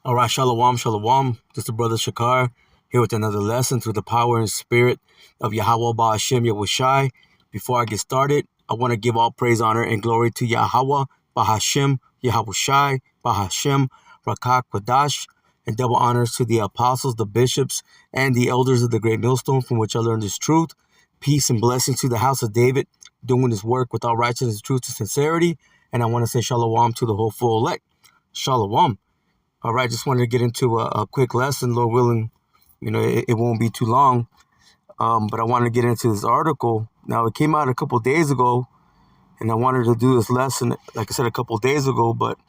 All right, shalom, shalom. This is the brother Shakar here with another lesson through the power and spirit of Yahweh Ba'Hashem Yahushai. Before I get started, I want to give all praise, honor, and glory to Yahweh Ba'Hashem Yahushai Ba'Hashem Rakak Quadash, and double honors to the apostles, the bishops, and the elders of the great millstone from which I learned this truth. Peace and blessings to the house of David, doing his work with all righteousness, truth, and sincerity. And I want to say shalom to the whole full elect. Shalom. All right, just wanted to get into a quick lesson, Lord willing. It won't be too long, but I wanted to get into this article. Now, it came out a couple of days ago, and I wanted to do this lesson, like I said, a couple of days ago, but,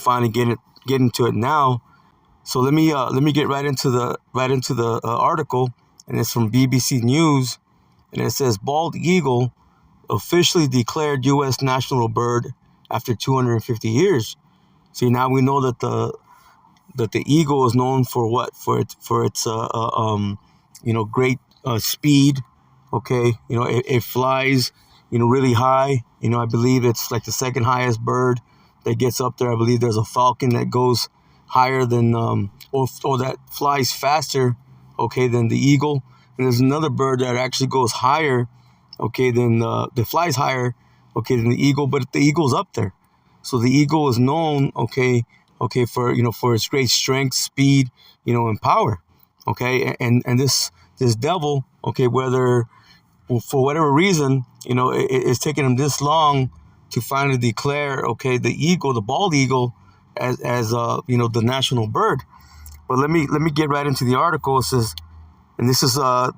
finally get into it now. So let me get right into the article, and it's from BBC News, and it says, Bald eagle officially declared U.S. national bird after 250 years. See, now we know that the eagle is known for what? For its great speed. Okay, it flies, really high. I believe it's like the second highest bird that gets up there. I believe there's a falcon that goes higher than or that flies faster, okay, than the eagle. And there's another bird that actually goes higher, okay, that flies higher, okay, than the eagle. But the eagle's up there, so the eagle is known, okay, for its great strength, speed, and power, okay, and this devil, okay, whether for whatever reason, it's taken him this long to finally declare, okay, the bald eagle, as the national bird. But let me get right into the article. It says, and it says the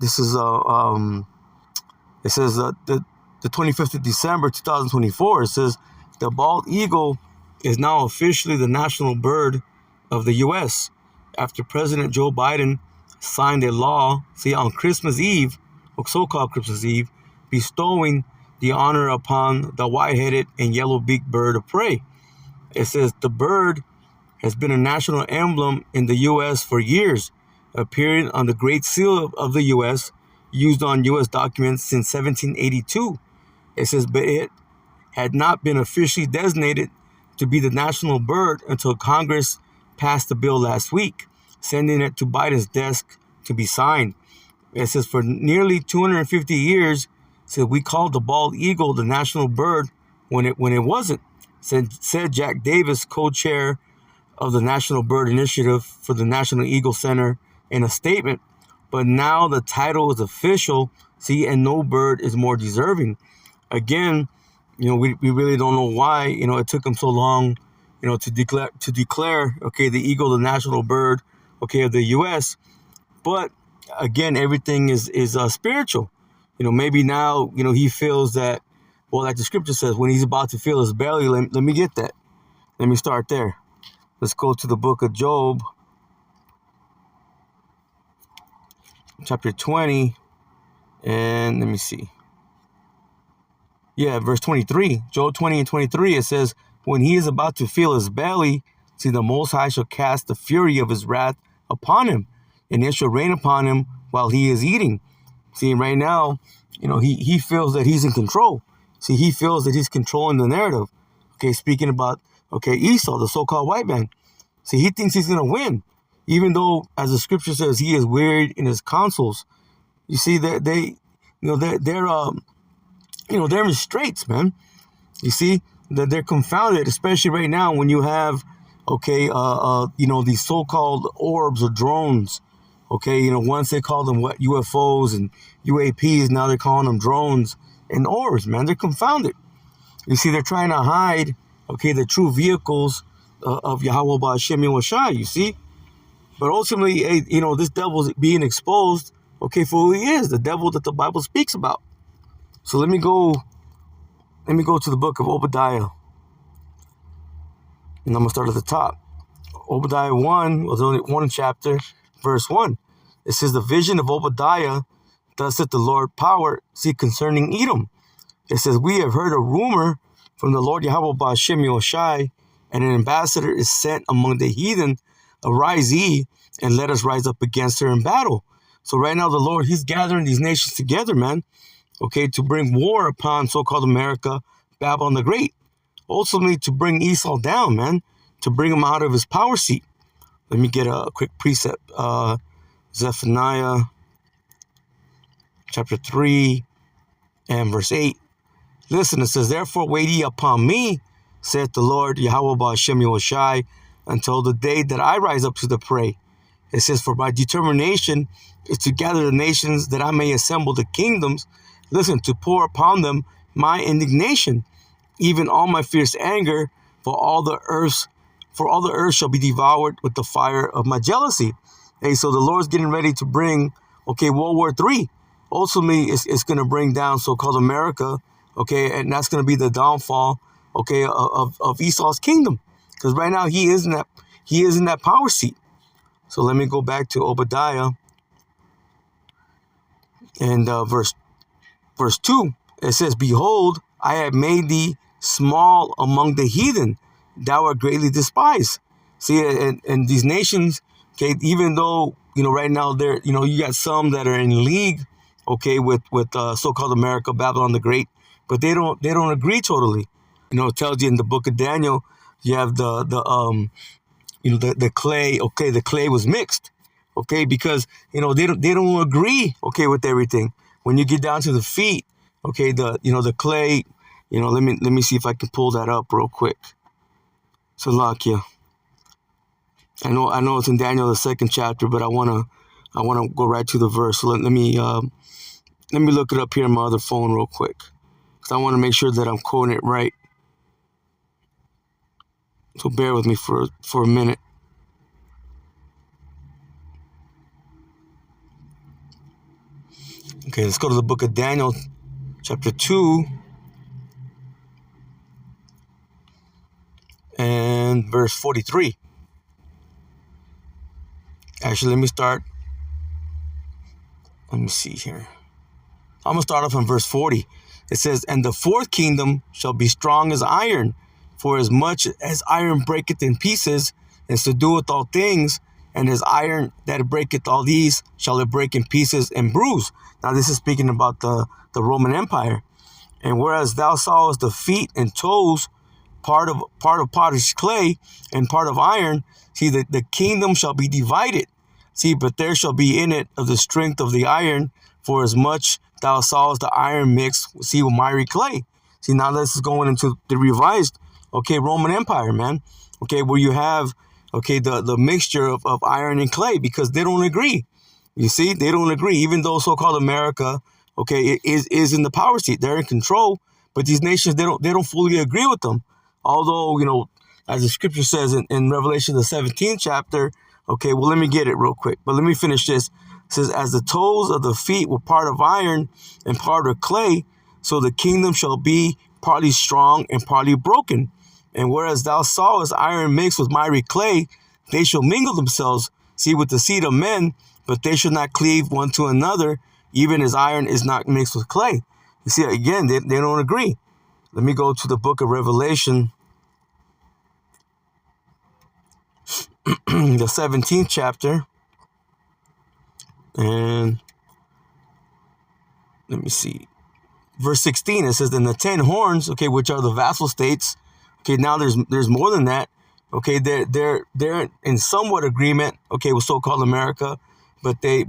25th of December 2024. It says the bald eagle is now officially the national bird of the U.S. after President Joe Biden signed a law, on Christmas Eve, or so-called Christmas Eve, bestowing the honor upon the white-headed and yellow-beaked bird of prey. It says the bird has been a national emblem in the U.S. for years, appearing on the Great Seal of the U.S., used on U.S. documents since 1782. It says, but it had not been officially designated to be the national bird until Congress passed the bill last week, sending it to Biden's desk to be signed. It says for nearly 250 years, we called the bald eagle the national bird when it wasn't, said Jack Davis, co-chair of the National Bird Initiative for the National Eagle Center, in a statement. But now the title is official, and no bird is more deserving. Again, we really don't know why, it took them so long, to declare, okay, the eagle, the national bird, okay, of the U.S. But again, everything is spiritual. Maybe now, he feels that, well, like the scripture says, when he's about to fill his belly, let me get that. Let me start there. Let's go to the book of Job, chapter 20, and let me see. Yeah, verse 23, Job 20 and 23, it says, when he is about to fill his belly, the Most High shall cast the fury of his wrath upon him, and it shall rain upon him while he is eating. Right now, he feels that he's in control. He feels that he's controlling the narrative. Okay, speaking about, okay, Esau, the so-called white man. He thinks he's going to win, even though, as the scripture says, he is wearied in his counsels. You see, that they're in straits, man. You see that they're confounded, especially right now when you have, okay, these so-called orbs or drones. Okay, once they called them what, UFOs and UAPs, now they're calling them drones and orbs, man. They're confounded. You see, they're trying to hide, okay, the true vehicles of Yahweh Ba'Hashem Yahushai, you see. But ultimately, this devil's being exposed, okay, for who he is, the devil that the Bible speaks about. So let me go to the book of Obadiah. And I'm going to start at the top. Obadiah 1 was only one chapter, verse 1. It says, the vision of Obadiah, thus saith the Lord power, concerning Edom. It says, we have heard a rumor from the Lord Yahweh Ba'Hashem Yahushai, and an ambassador is sent among the heathen. Arise ye, and let us rise up against her in battle. So right now the Lord, he's gathering these nations together, man, okay, to bring war upon so-called America, Babylon the Great. Ultimately, to bring Esau down, man, to bring him out of his power seat. Let me get a quick precept. Zephaniah chapter 3 and verse 8. Listen, it says, therefore wait ye upon me, saith the Lord, Yahweh Ba'ashem Yahushai, until the day that I rise up to the prey. It says, for my determination is to gather the nations, that I may assemble the kingdoms. Listen, to pour upon them my indignation, even all my fierce anger, for all the earth shall be devoured with the fire of my jealousy. Hey, so the Lord's getting ready to bring, World War III. Ultimately, it's going to bring down so-called America, and that's going to be the downfall, of Esau's kingdom, because right now he is in that power seat. So let me go back to Obadiah and verse 2. It says, behold, I have made thee small among the heathen, thou art greatly despised. See, and these nations, even though, right now they're, you got some that are in league, with so-called America, Babylon the Great, but they don't agree totally. It tells you in the book of Daniel, you have the clay. The clay was mixed, because they don't agree, with everything. When you get down to the feet, the clay, let me see if I can pull that up real quick. Salakia. I know it's in Daniel the 2nd chapter, but I wanna go right to the verse. So let me look it up here on my other phone real quick, because I want to make sure that I'm quoting it right. So bear with me for a minute. Okay, let's go to the book of Daniel, chapter 2, and verse 43. Actually, let me see here. I'm going to start off in verse 40. It says, and the fourth kingdom shall be strong as iron, for as much as iron breaketh in pieces, and subdueth all things, and as iron that breaketh all these, shall it break in pieces and bruise. Now this is speaking about the Roman Empire. And whereas thou sawest the feet and toes, part of potter's clay and part of iron, see, the kingdom shall be divided. See, but there shall be in it of the strength of the iron, for as much thou sawest the iron mixed, see, with miry clay. See, now this is going into the revised, Roman Empire, man. Where you have, the mixture of iron and clay, because they don't agree. You see, they don't agree, even though so-called America, is in the power seat. They're in control, but these nations, they don't fully agree with them. Although, as the scripture says in Revelation, the 17th chapter, let me get it real quick. But let me finish this. It says, as the toes of the feet were part of iron and part of clay, so the kingdom shall be partly strong and partly broken. And whereas thou sawest iron mixed with miry clay, they shall mingle themselves, see, with the seed of men, but they shall not cleave one to another, even as iron is not mixed with clay. You see, again, they don't agree. Let me go to the book of Revelation, the 17th chapter, and let me see, verse 16. It says, then the 10 horns, which are the vassal states. Now there's more than that. They're in somewhat agreement, with so-called America, but they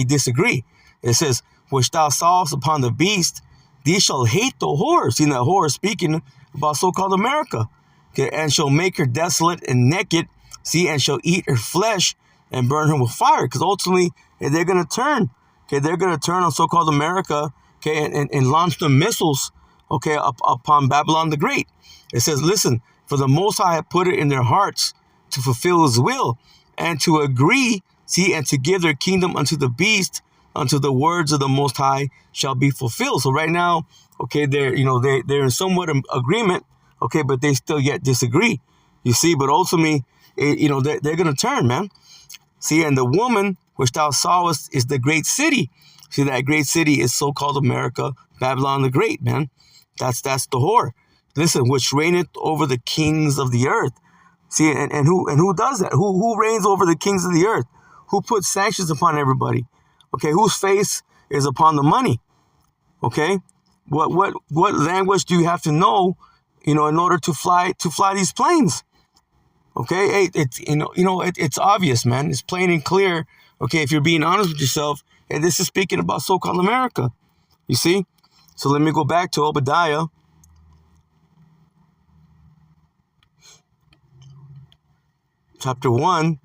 disagree. It says, which thou sawest upon the beast, these shall hate the whore. See, that whore is speaking about so-called America. And shall make her desolate and naked, see, and shall eat her flesh and burn her with fire. Because ultimately, they're going to turn. They're going to turn on so-called America, and launch the missiles, upon Babylon the Great. It says, listen, for the Most High hath put it in their hearts to fulfill his will, and to agree, see, and to give their kingdom unto the beast, until the words of the Most High shall be fulfilled. So right now, they're in somewhat agreement, but they still yet disagree. You see, but ultimately, they're going to turn, man. See, and the woman which thou sawest is the great city. See, that great city is so-called America, Babylon the Great, man. That's the whore. Listen, which reigneth over the kings of the earth. See, and who does that? Who reigns over the kings of the earth? Who puts sanctions upon everybody? Whose face is upon the money? What language do you have to know, in order to fly these planes? Okay, hey, it's it's obvious, man. It's plain and clear. Okay, if you're being honest with yourself, hey, this is speaking about so-called America. You see? So let me go back to Obadiah chapter 1,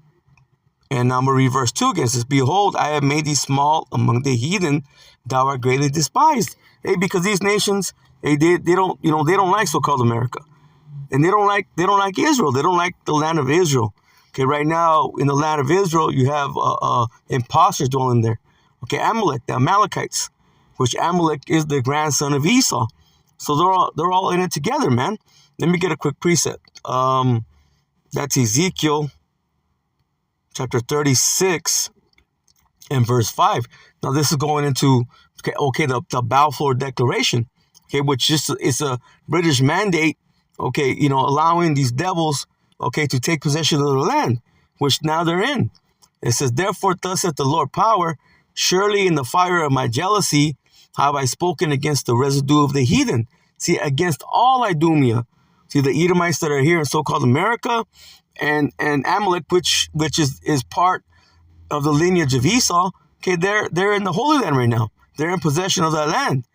and I'm going to read verse 2 again. It says, behold, I have made thee small among the heathen, thou art greatly despised. Hey, because these nations, they don't, they don't like so-called America. And they don't like Israel. They don't like the land of Israel. Okay, right now in the land of Israel, you have imposters dwelling there. Okay, Amalek, the Amalekites, which Amalek is the grandson of Esau. So they're all in it together, man. Let me get a quick precept. That's Ezekiel chapter 36 and verse 5. Now this is going into the Balfour Declaration, okay, which is a British mandate, okay, allowing these devils, okay, to take possession of the land, which now they're in. It says, therefore, thus saith the Lord power, surely in the fire of my jealousy have I spoken against the residue of the heathen. See, against all Idumea. See, the Edomites that are here in so-called America, and Amalek, which is part of the lineage of Esau. Okay, they're in the Holy Land right now. They're in possession of that land.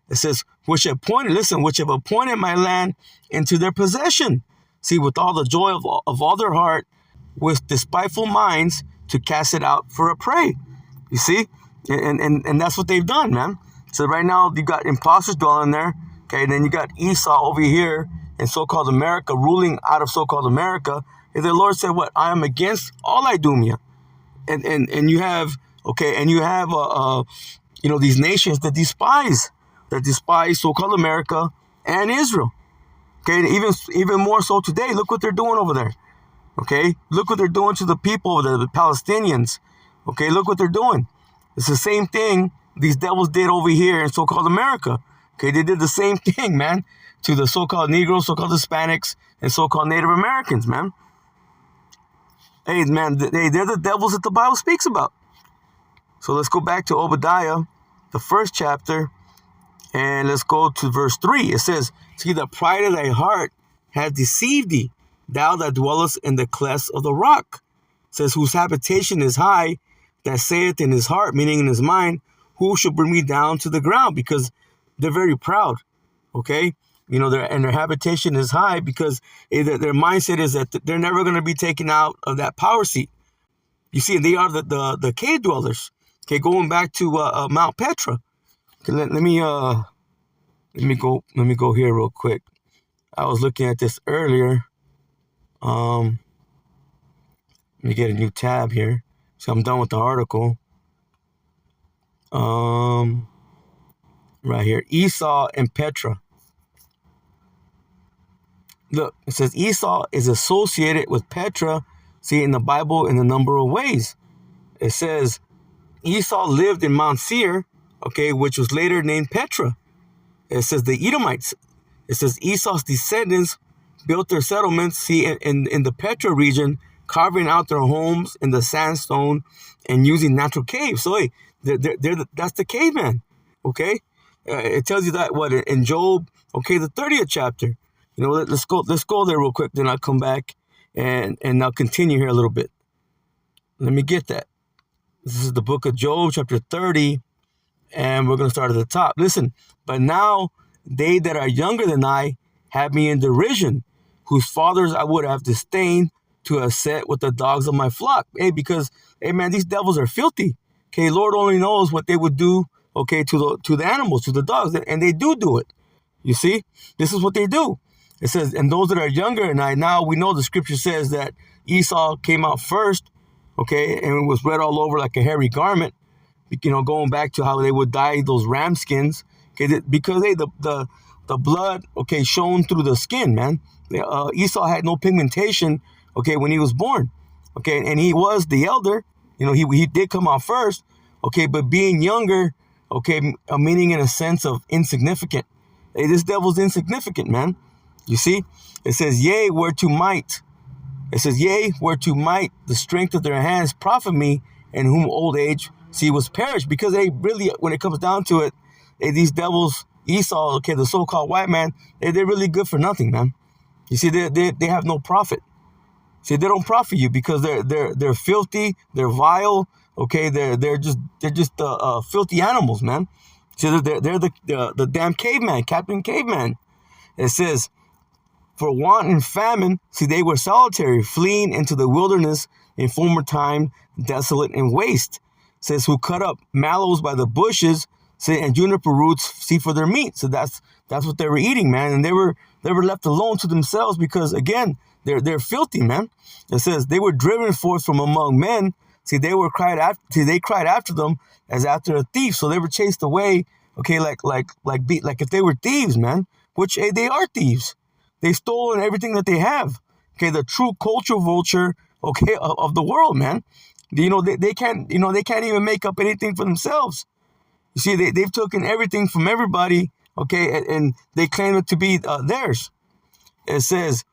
It says, which have appointed my land into their possession. See, with all the joy of all their heart, with despiteful minds, to cast it out for a prey. You see? And that's what they've done, man. So right now, you got imposters dwelling there. Okay, and then you got Esau over here in so-called America, ruling out of so-called America. And the Lord said, what? I am against all Idumea. And you have, these nations that despise so-called America and Israel. Okay, and even more so today. Look what they're doing over there. Okay, look what they're doing to the people over there, the Palestinians. Okay, look what they're doing. It's the same thing these devils did over here in so-called America. Okay, they did the same thing, man, to the so-called Negroes, so-called Hispanics, and so-called Native Americans, man. Hey, man, they're the devils that the Bible speaks about. So let's go back to Obadiah, the first chapter, and let's go to verse 3. It says, see, the pride of thy heart hath deceived thee, thou that dwellest in the clefts of the rock. It says, whose habitation is high, that saith in his heart, meaning in his mind, who shall bring me down to the ground? Because they're very proud, okay? Their habitation is high because their mindset is that they're never going to be taken out of that power seat. You see, they are the cave dwellers. Okay, going back to Mount Petra. Okay, let me go here real quick. I was looking at this earlier. Let me get a new tab here. So I'm done with the article. Right here, Esau and Petra. Look, it says Esau is associated with Petra, see, in the Bible in a number of ways. It says Esau lived in Mount Seir, okay, which was later named Petra. It says the Edomites. It says Esau's descendants built their settlements, see, in the Petra region, carving out their homes in the sandstone and using natural caves. So, hey, that's the caveman, okay? It tells you that, what, in Job, okay, the 30th chapter. Let's go there real quick. Then I'll come back and I'll continue here a little bit. Let me get that. This is the book of Job, chapter 30, and we're going to start at the top. Listen, but now they that are younger than I have me in derision, whose fathers I would have disdained to have set with the dogs of my flock. Hey, because, hey, man, these devils are filthy. Okay, Lord only knows what they would do, okay, to the animals, to the dogs, and they do it. You see, this is what they do. It says, and those that are younger than I, now we know the scripture says that Esau came out first, okay, and it was red all over like a hairy garment, going back to how they would dye those ram skins, okay, because the blood, okay, shone through the skin, man. Esau had no pigmentation, okay, when he was born, okay, and he was the elder, he did come out first, okay, but being younger, okay, meaning in a sense of insignificant. Hey, this devil's insignificant, man. You see, it says, yea, whereto might. It says, yea, whereto might the strength of their hands profit me, and whom old age, see, was perished. Because they really, when it comes down to it, these devils, Esau, okay, the so-called white man, they're really good for nothing, man. You see, they have no profit. See, they don't profit you because they're filthy, they're vile. Okay, they're just filthy animals, man. See, they're the damn caveman, Captain Caveman. It says, for want and famine, see, they were solitary, fleeing into the wilderness in former time, desolate and waste. It says, who cut up mallows by the bushes, see, and juniper roots, see, for their meat. So that's what they were eating, man. And they were left alone to themselves because, again, they're filthy, man. It says they were driven forth from among men. See, they cried after them as after a thief. So they were chased away. Okay, like if they were thieves, man. Which they are thieves. They stolen everything that they have. Okay, the true culture vulture. Okay, of the world, man. They can't. They can't even make up anything for themselves. You see, they've taken everything from everybody. Okay, and they claim it to be theirs. It says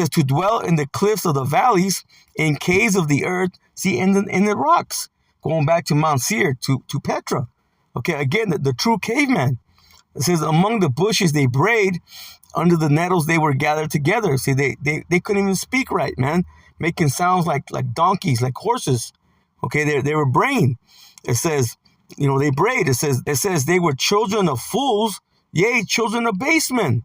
to dwell in the cliffs of the valleys, in caves of the earth, see, in the rocks. Going back to Mount Seir, to Petra. Okay, again, the true caveman. It says, among the bushes they brayed, under the nettles they were gathered together. See, they couldn't even speak right, man. Making sounds like donkeys, like horses. Okay, they were braying. It says, they brayed. It says they were children of fools, yea, children of basemen.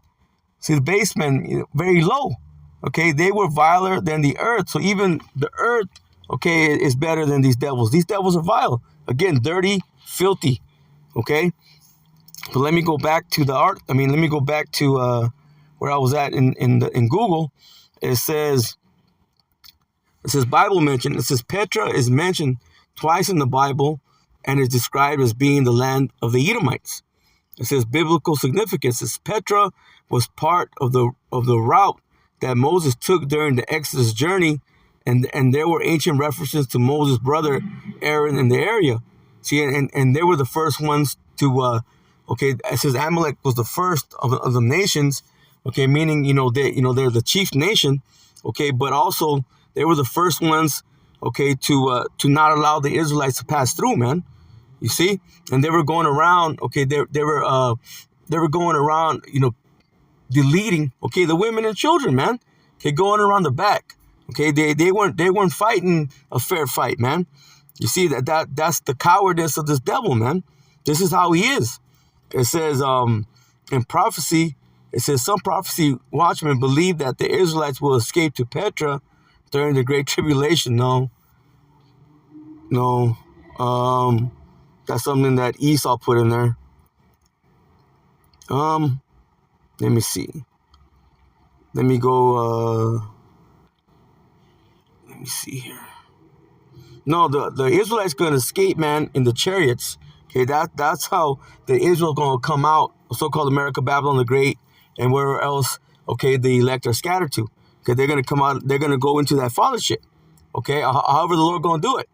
See, the basemen, very low. Okay, they were viler than the earth. So even the earth, okay, is better than these devils. These devils are vile. Again, dirty, filthy. Okay, but let me go back to the art. Let me go back to where I was at in Google. It says Bible mention. It says Petra is mentioned twice in the Bible and is described as being the land of the Edomites. It says biblical significance. It says Petra was part of the route that Moses took during the Exodus journey, and there were ancient references to Moses' brother Aaron in the area. See, and they were the first ones to it says Amalek was the first of the nations, okay, meaning they're the chief nation, okay, but also they were the first ones, okay, to not allow the Israelites to pass through, man. You see, and they were going around, okay, they were going around, deleting, okay, the women and children, man. Okay, going around the back. Okay, they weren't fighting a fair fight, man. You see that's the cowardice of this devil, man. This is how he is. It says in prophecy, it says some prophecy watchmen believe that the Israelites will escape to Petra during the Great Tribulation. No. That's something that Esau put in there. Let me see. Let me go. Let me see here. No, the Israelites gonna escape, man, in the chariots. Okay, that's how the Israel gonna come out, so-called America, Babylon the Great, and wherever else. Okay, the elect are scattered to. Okay, they're gonna come out. They're gonna go into that fathership. Okay, however the Lord gonna do it.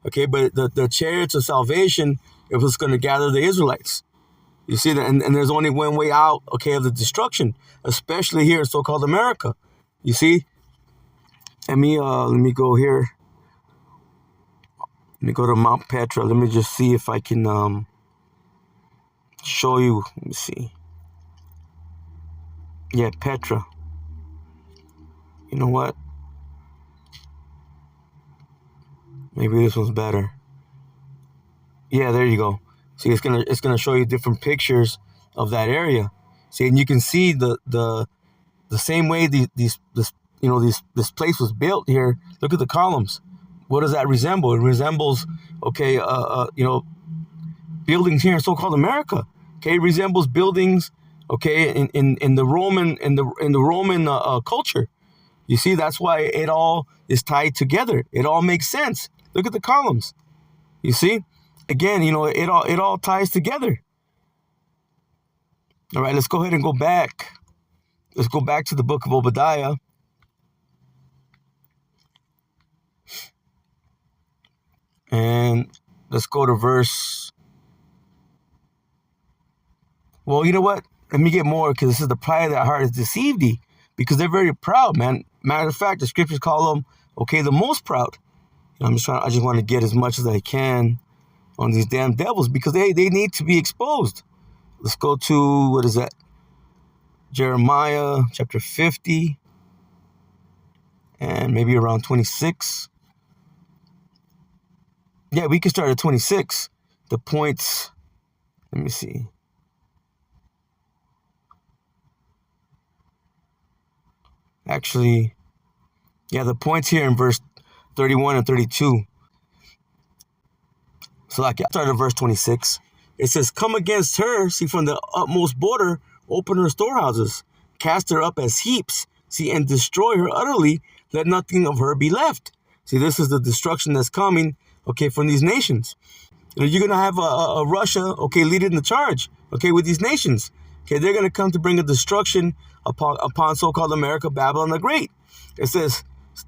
Okay, but the chariots of salvation, it was gonna gather the Israelites. You see that, and there's only one way out, okay, of the destruction, especially here in so-called America. You see? Let me go here. Let me go to Mount Petra. Let me just see if I can show you. Let me see. Yeah, Petra. You know what? Maybe this one's better. Yeah, there you go. See, it's gonna show you different pictures of that area. See, and you can see the same way this place was built here. Look at the columns. What does that resemble? It resembles, okay, buildings here in so-called America. Okay, it resembles buildings, okay, in the Roman culture. You see, that's why it all is tied together. It all makes sense. Look at the columns. You see, again, it all ties together. All right, let's go ahead and go back. Let's go back to the book of Obadiah. And let's go to verse. Well, you know what? Let me get more, because this is the pride of that heart has deceived thee. Because they're very proud, man. Matter of fact, the scriptures call them, okay, the most proud. I just want to get as much as I can on these damn devils, because they need to be exposed. Let's go to, what is that? Jeremiah chapter 50. and maybe around 26. Yeah, we can start at 26. The points, let me see. Actually, yeah, the points here in verse 31 and 32. So like I started at verse 26. It says, come against her, see, from the utmost border, open her storehouses, cast her up as heaps, see, and destroy her utterly, let nothing of her be left. See, this is the destruction that's coming, okay, from these nations. You're going to have a Russia, okay, leading the charge, okay, with these nations. Okay, they're going to come to bring a destruction upon so-called America, Babylon the Great. It says,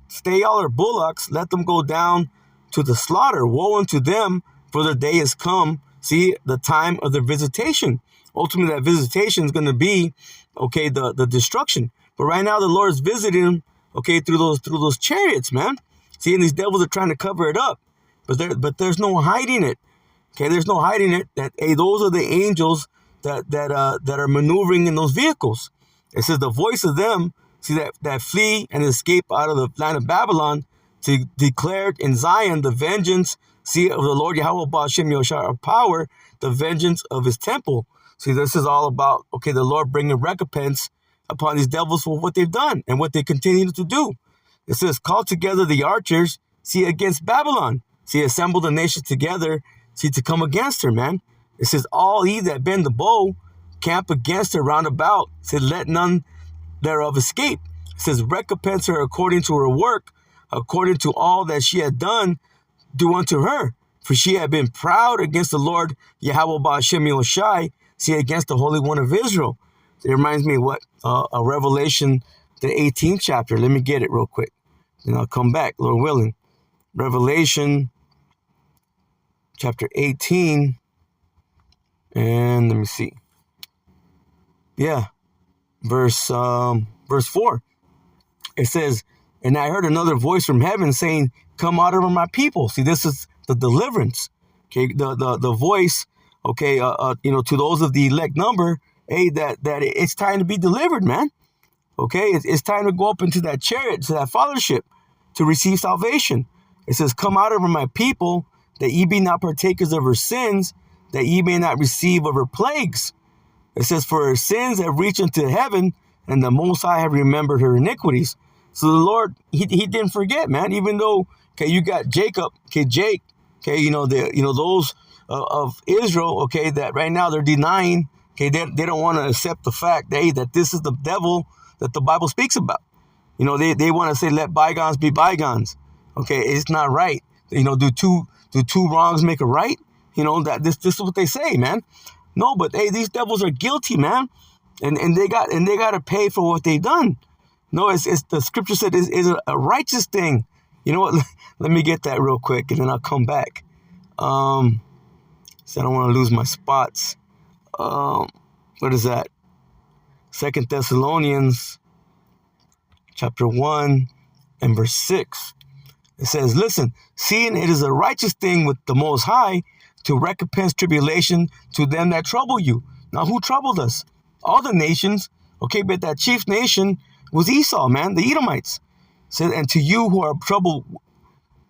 stay all her bullocks, let them go down to the slaughter. Woe unto them, for their day is come. See, the time of their visitation. Ultimately, that visitation is going to be, okay, the destruction. But right now, the Lord is visiting them, okay, through those chariots, man. See, and these devils are trying to cover it up, but there's no hiding it. Okay, there's no hiding it. That those are the angels that are maneuvering in those vehicles. It says the voice of them, see, that flee and escape out of the land of Babylon, to declare in Zion the vengeance, see, of the Lord Yahweh Ba'ashem Yoshar, our power, the vengeance of his temple. See, this is all about, okay, the Lord bringing recompense upon these devils for what they've done and what they continue to do. It says, call together the archers, see, against Babylon. See, assemble the nations together, see, to come against her, man. It says, all ye that bend the bow, camp against her round about. It said, let none thereof escape. It says, recompense her according to her work, according to all that she had done, do unto her. For she had been proud against the Lord Yahweh Ba'ashem Yoshai, see, against the Holy One of Israel. It reminds me of what? A Revelation, the 18th chapter. Let me get it real quick. Then I'll come back, Lord willing. Revelation chapter 18. And let me see. Yeah. Verse 4. It says, and I heard another voice from heaven saying, come out of my people. See, this is the deliverance. Okay, the voice, okay, to those of the elect number, hey, that it's time to be delivered, man. Okay, it's time to go up into that chariot, to that fathership, to receive salvation. It says, come out of her, my people, that ye be not partakers of her sins, that ye may not receive of her plagues. It says, for her sins have reached into heaven, and the Most High have remembered her iniquities. So the Lord, he didn't forget, man. Even though, okay, you got Jacob, okay, Jake, okay, those of Israel, okay, that right now they're denying, okay, they don't want to accept the fact that, hey, that this is the devil that the Bible speaks about. They want to say, let bygones be bygones. Okay, it's not right. Do two wrongs make a right? That this is what they say, man. No, but hey, these devils are guilty, man, and they got to pay for what they've done. No, it's the scripture said is a righteous thing. You know what? Let me get that real quick, and then I'll come back. So I don't want to lose my spots. What is that? 2 Thessalonians chapter 1 and verse 6. It says, listen, seeing it is a righteous thing with the Most High to recompense tribulation to them that trouble you. Now, who troubled us? All the nations. Okay, but that chief nation was Esau, man, the Edomites. It says, and to you who are troubled,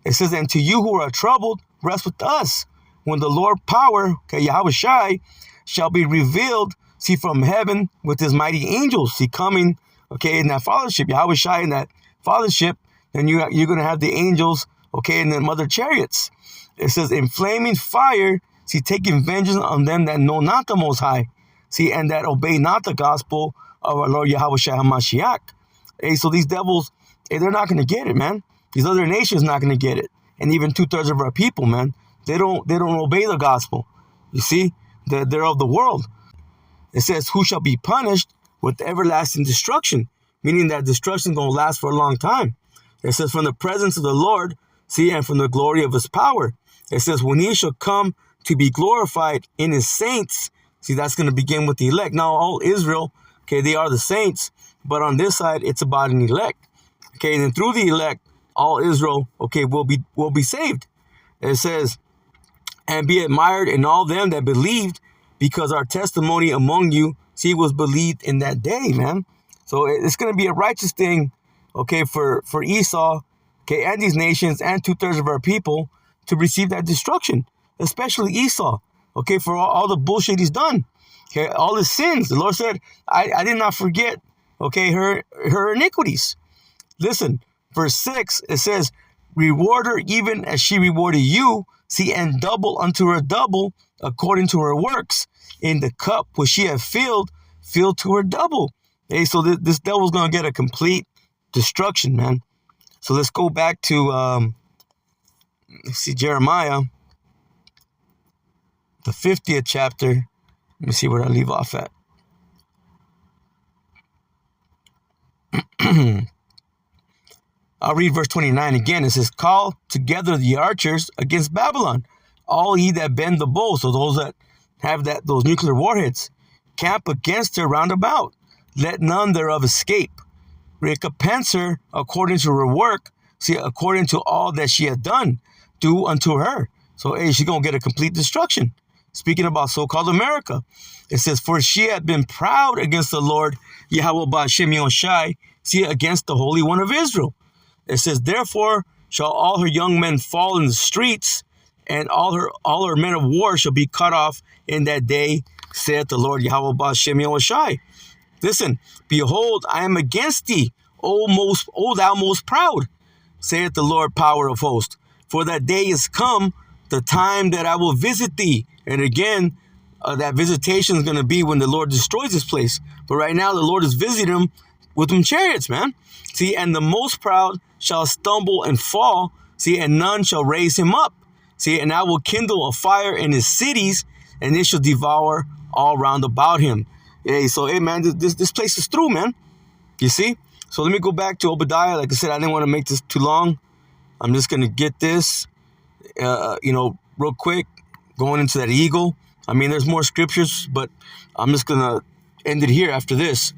it says, and to you who are troubled, rest with us. When the Lord power, okay, Yahweh Shai, shall be revealed, see, from heaven with his mighty angels, see, coming, okay, in that fathership, Yahweh Shai in that fathership, then you're going to have the angels, okay, in the mother chariots. It says, in flaming fire, see, taking vengeance on them that know not the Most High, see, and that obey not the gospel of our Lord Yahweh Shai HaMashiach. Hey, so these devils, hey, they're not going to get it, man. These other nations not going to get it. And even 2/3 of our people, man, they don't obey the gospel. You see, they're of the world. It says, who shall be punished with everlasting destruction, meaning that destruction is going to last for a long time. It says, from the presence of the Lord, see, and from the glory of his power. It says, when he shall come to be glorified in his saints. See, that's going to begin with the elect. Now, all Israel, okay, they are the saints, but on this side, it's about an elect. Okay, and then through the elect, all Israel, okay, will be saved. It says, and be admired in all them that believed, because our testimony among you, see, was believed in that day, man. So it's going to be a righteous thing, okay, for Esau, okay, and these nations and 2/3 of our people to receive that destruction, especially Esau, okay, for all the bullshit he's done, okay, all his sins. The Lord said, I did not forget, okay, her iniquities. Listen, verse 6, it says, reward her even as she rewarded you, see, and double unto her double according to her works. In the cup which she had filled, fill to her double. Hey, so this devil's going to get a complete destruction, man. So let's go back to, let's see, Jeremiah, the 50th chapter. Let me see where I leave off at. I'll read verse 29 again. It says, call together the archers against Babylon, all ye that bend the bow. So those that have those nuclear warheads, camp against her round about. Let none thereof escape. Recompense her according to her work. See, according to all that she had done, do unto her. So, hey, she's going to get a complete destruction. Speaking about so-called America, it says, for she had been proud against the Lord, Yahweh Ba'ashem Yoshai, see, against the Holy One of Israel. It says, therefore shall all her young men fall in the streets, and all her men of war shall be cut off in that day, saith the Lord Yahweh Ba'ashem Yoshai. Listen, behold, I am against thee, O thou most proud, saith the Lord power of hosts. For that day is come, the time that I will visit thee. And again, that visitation is going to be when the Lord destroys this place. But right now, the Lord is visiting them with them chariots, man. See, and the most proud shall stumble and fall. See, and none shall raise him up. See, and I will kindle a fire in his cities, and it shall devour all round about him. Hey, so, hey, man, this place is through, man. You see? So let me go back to Obadiah. Like I said, I didn't want to make this too long. I'm just going to get this, real quick, going into that eagle. I mean, there's more scriptures, but I'm just going to end it here after this.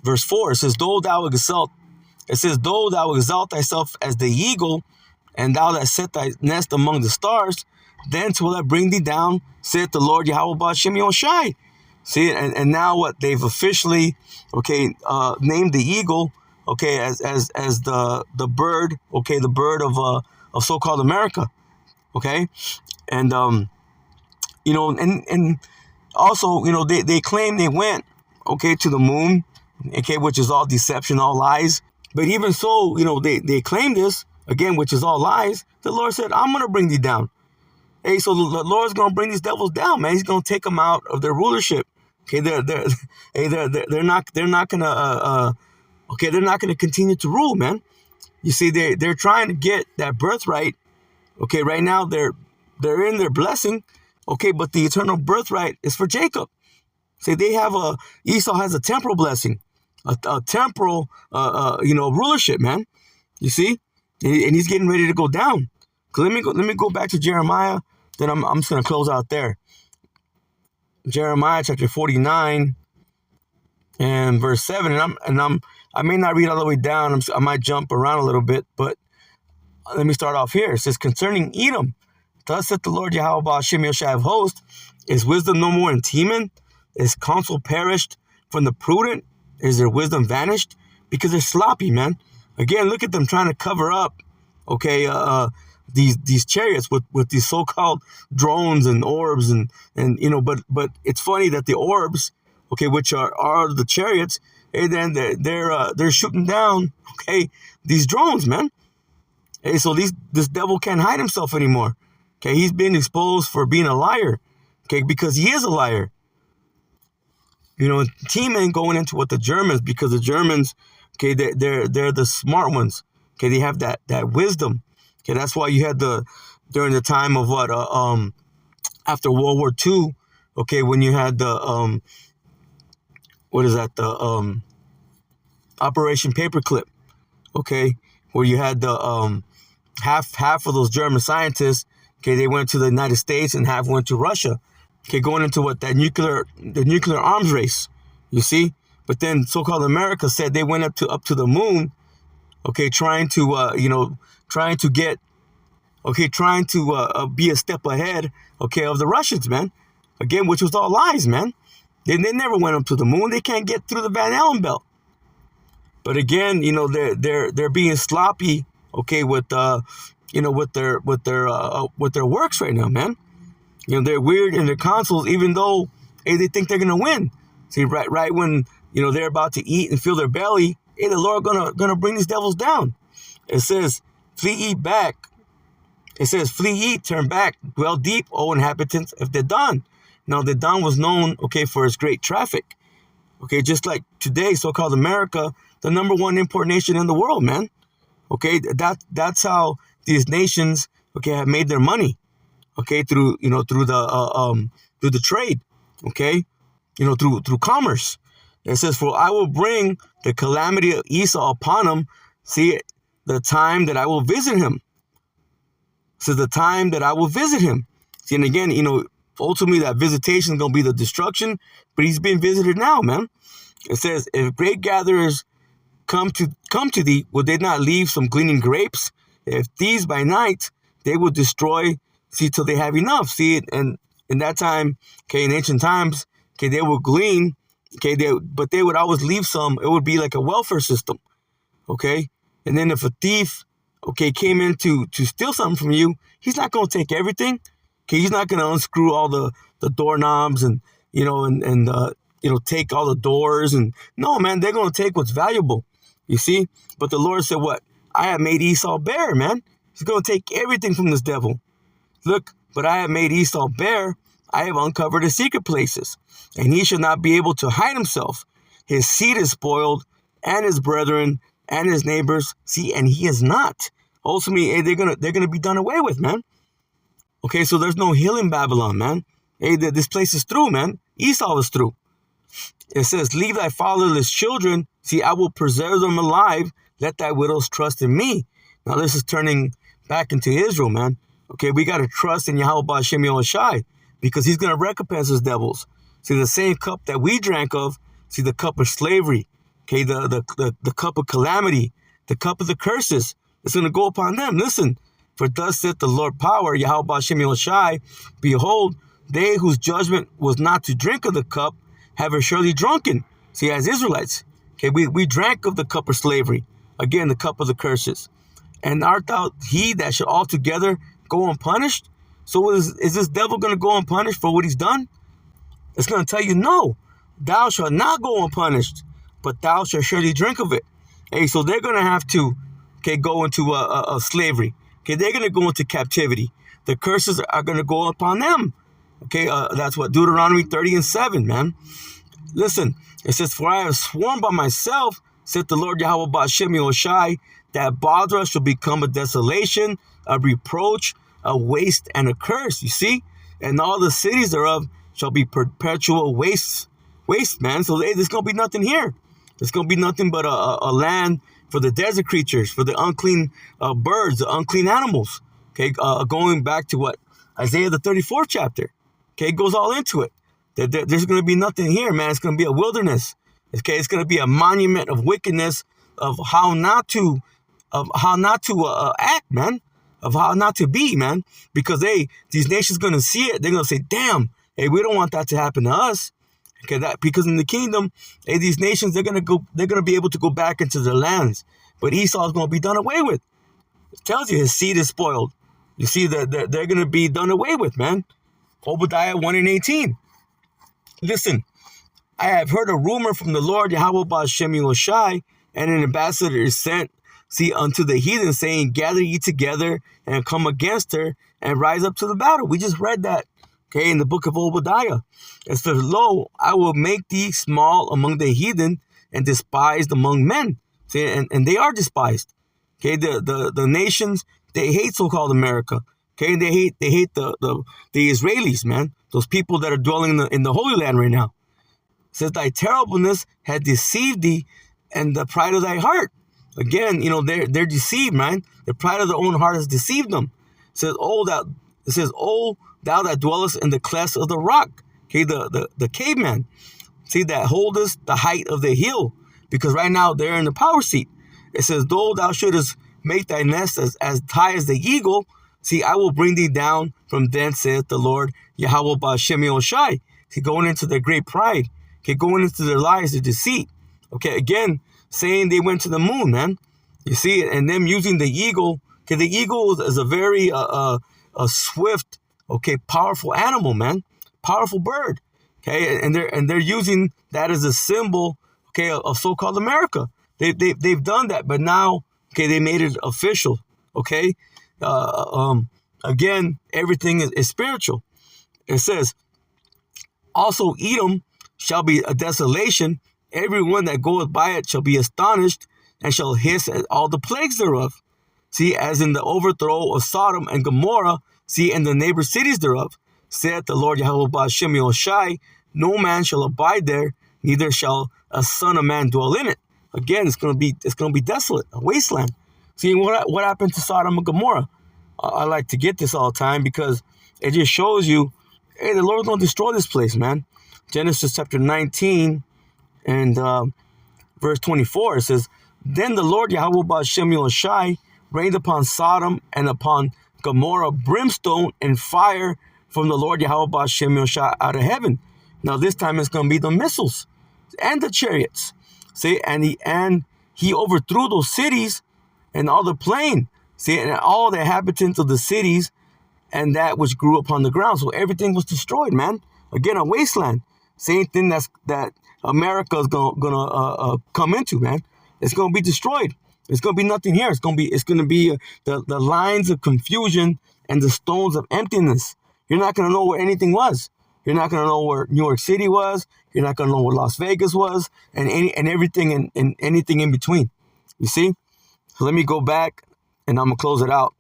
Verse 4, it says, though thou exalt thyself as the eagle, and thou that set thy nest among the stars, thence will I bring thee down, saith the Lord Yahweh Ba'ashem Yoshai. See, and now what? They've officially, named the eagle, as the bird, the bird of so-called America, and and also, they claim they went, to the moon, which is all deception, all lies. But even so, they claim this again, which is all lies. The Lord said, I'm gonna bring thee down. Hey, so the Lord's gonna bring these devils down, man. He's gonna take them out of their rulership. They're not gonna continue to rule, man. You see, they're trying to get that birthright. Right now they're in their blessing. But the eternal birthright is for Jacob. See, Esau has a temporal blessing, a temporal rulership, man. You see, and he's getting ready to go down. Let me go back to Jeremiah. Then I'm just gonna close out there. Jeremiah chapter 49 and verse 7, I may not read all the way down. I might jump around a little bit, but let me start off here. It says, concerning Edom, thus saith the Lord Yahweh Ba'ashem Yoshai of hosts, is wisdom no more in Teman? Is counsel perished from the prudent? Is their wisdom vanished? Because they're sloppy, man. Again, look at them trying to cover up, these chariots with these so-called drones and orbs but it's funny that the orbs, which are the chariots, hey, then they're shooting down, these drones, man. Hey, so this devil can't hide himself anymore. He's been exposed for being a liar, because he is a liar. Team going into what the Germans, because the Germans, they're the smart ones. They have that wisdom. That's why you had during the time of after World War II, when you had the Operation Paperclip, where you had the half of those German scientists, they went to the United States and half went to Russia, going into the nuclear arms race, you see. But then so-called America said they went up to the moon, trying to be a step ahead, of the Russians, man. Again, which was all lies, man. They never went up to the moon. They can't get through the Van Allen belt. But again, they're being sloppy, okay, with with their works right now, man. They're weird in their consoles, even though hey, they think they're gonna win. See, right when they're about to eat and fill their belly, hey, the Lord gonna bring these devils down. It says, flee ye back. It says, flee ye, turn back, dwell deep, O inhabitants of Dedan. Now, Dedan was known, okay, for its great traffic. Okay, just like today, so-called America, the number one import nation in the world, man. Okay, that's how these nations, okay, have made their money. Okay, through the trade. Okay, through commerce. It says, for I will bring the calamity of Esau upon him. See, the time that I will visit him. So the time that I will visit him. See, and again, ultimately that visitation is going to be the destruction, but he's being visited now, man. It says, if great gatherers come to thee, will they not leave some gleaning grapes? If these by night, they will destroy, see, till they have enough. See, and in that time, okay, in ancient times, okay, they will glean, okay, but they would always leave some. It would be like a welfare system, okay? And then if a thief, okay, came in to steal something from you, he's not going to take everything. Okay, he's not going to unscrew all the doorknobs and take all the doors. And no, man, they're going to take what's valuable, you see. But the Lord said, what? I have made Esau bare, man. He's going to take everything from this devil. Look, but I have made Esau bare. I have uncovered his secret places, and he shall not be able to hide himself. His seed is spoiled, and his brethren, and his neighbors, see, and he is not. Ultimately, hey, they're gonna be done away with, man. Okay, so there's no hill in Babylon, man. Hey, this place is through, man. Esau is through. It says, leave thy fatherless children. See, I will preserve them alive. Let thy widows trust in me. Now, this is turning back into Israel, man. Okay, we got to trust in Yahweh Ba'Shem Yahushai because he's going to recompense his devils. See, the same cup that we drank of, see, the cup of slavery, okay, the cup of calamity, the cup of the curses, it's going to go upon them. Listen, for thus saith the Lord power, Yahweh Ba'Shem Yahushai, behold, they whose judgment was not to drink of the cup have surely drunken. See, as Israelites, okay, we drank of the cup of slavery, again, the cup of the curses. And art thou he that shall altogether go unpunished? So is this devil going to go unpunished for what he's done? It's going to tell you, no, thou shalt not go unpunished, but thou shalt surely drink of it. Hey, so they're going to have to, okay, go into a slavery. Okay, they're going to go into captivity. The curses are going to go upon them. Okay, that's what Deuteronomy 30:7, man. Listen, it says, for I have sworn by myself, said the Lord Yahweh Ba'Shem Yahushai, that Bozrah shall become a desolation, a reproach, a waste, and a curse. You see? And all the cities thereof shall be perpetual waste, man. So hey, there's going to be nothing here. There's going to be nothing but a land for the desert creatures, for the unclean birds, the unclean animals. Okay, going back to what? Isaiah the 34th chapter. Okay, it goes all into it. There's going to be nothing here, man. It's going to be a wilderness. Okay, it's going to be a monument of wickedness, of how not to act, man, of how not to be, man. Because these nations going to see it. They're going to say, damn, hey, we don't want that to happen to us. Okay, because in the kingdom, hey, these nations, they're going to be able to go back into their lands. But Esau is going to be done away with. It tells you his seed is spoiled. You see that they're going to be done away with, man. Obadiah 1:18. Listen, I have heard a rumor from the Lord Yahweh Ba'Shem Yahushai, and an ambassador is sent, see, unto the heathen, saying, gather ye together and come against her and rise up to the battle. We just read that, okay, in the book of Obadiah. It says, lo, I will make thee small among the heathen and despised among men. See, and they are despised. Okay, the nations, they hate so-called America. Okay, they hate the Israelis, man. Those people that are dwelling in the Holy Land right now. It says, thy terribleness had deceived thee, and the pride of thy heart. Again, they're deceived, man. The pride of their own heart has deceived them. It says, oh, thou that dwellest in the clefts of the rock. Okay, the caveman. See, that holdest the height of the hill. Because right now they're in the power seat. It says, though thou shouldest make thy nest as high as the eagle, see, I will bring thee down from thence, saith the Lord Yahweh Ba'Shem Yahushai. See, going into their great pride. Okay, going into their lies, their deceit. Okay, again, saying they went to the moon, man. You see, and them using the eagle. Okay, the eagle is a very a swift, okay, powerful animal, man, powerful bird. Okay, and they're using that as a symbol, okay, of so-called America. They've done that, but now, okay, they made it official. Okay, again, everything is spiritual. It says, also Edom shall be a desolation. Everyone that goeth by it shall be astonished, and shall hiss at all the plagues thereof. See, as in the overthrow of Sodom and Gomorrah, see, and the neighbor cities thereof, saith the Lord Yahweh Ba'ashem Yahushai, no man shall abide there, neither shall a son of man dwell in it. Again, it's gonna be desolate, a wasteland. See, what happened to Sodom and Gomorrah? I like to get this all the time because it just shows you, hey, the Lord's gonna destroy this place, man. Genesis chapter 19 and verse 24, it says, then the Lord Yahweh Ba'ashem Yahushai rained upon Sodom and upon Gomorrah brimstone and fire from the Lord Yahweh Ba'ashem Yahushai out of heaven. Now this time it's going to be the missiles and the chariots. See, and he overthrew those cities and all the plain. See, and all the inhabitants of the cities and that which grew upon the ground. So everything was destroyed, man. Again, a wasteland. Same thing that America is gonna come into, man. It's gonna be destroyed. It's gonna be nothing here. It's gonna be the lines of confusion and the stones of emptiness. You're not gonna know where anything was. You're not gonna know where New York City was. You're not gonna know where Las Vegas was, and everything and anything in between. You see? So let me go back, and I'm gonna close it out.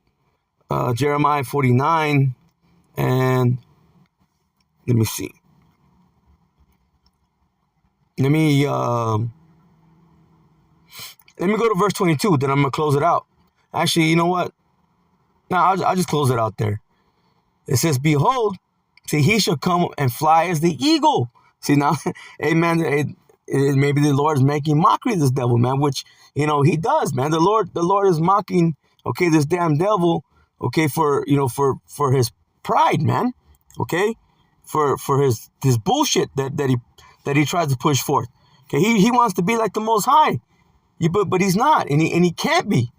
Jeremiah 49, and let me see. Let me go to verse 22, then I'm going to close it out. Actually, you know what? No, I'll just close it out there. It says, behold, see, he shall come and fly as the eagle. See, now, amen, maybe the Lord is making mockery of this devil, man, which, he does, man. The Lord is mocking, okay, this damn devil, okay, for his pride, man, okay, for his bullshit that he tries to push forth. Okay, he wants to be like the Most High, but he's not, and he can't be.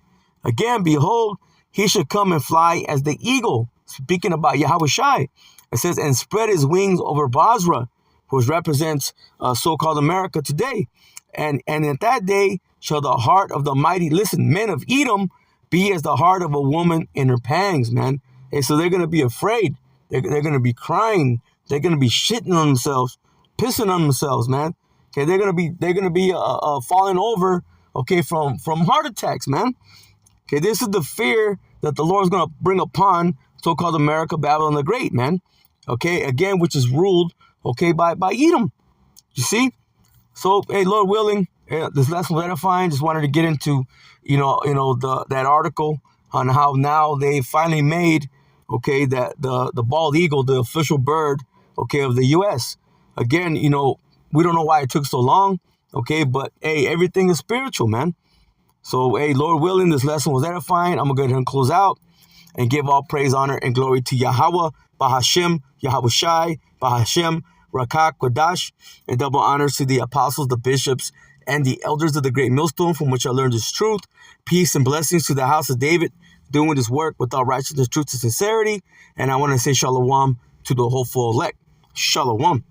Again, behold, he should come and fly as the eagle. Speaking about Yahushai, it says, and spread his wings over Basra, which represents so-called America today. And at that day shall the heart of the mighty, listen, men of Edom, be as the heart of a woman in her pangs, man. And so they're going to be afraid. They're going to be crying. They're going to be shitting on themselves, pissing on themselves, man. Okay, they're gonna be falling over, okay, from heart attacks, man. Okay, this is the fear that the Lord's gonna bring upon so-called America, Babylon the Great, man. Okay, again, which is ruled, okay, by Edom. You see? So, hey, Lord willing, this lesson was edifying. Just wanted to get into, that article on how now they finally made, okay, that the bald eagle, the official bird, okay, of the U.S. Again, we don't know why it took so long, okay, but hey, everything is spiritual, man. So, hey, Lord willing, this lesson was edifying. I'm going to go ahead and close out and give all praise, honor, and glory to Yahweh, Bahashem, Yahushai, Bahashem, Rakak, Kodash, and double honors to the apostles, the bishops, and the elders of the great millstone from which I learned this truth. Peace and blessings to the house of David, doing this work with all righteousness, truth, and sincerity. And I want to say shalom to the hopeful elect. Shalom.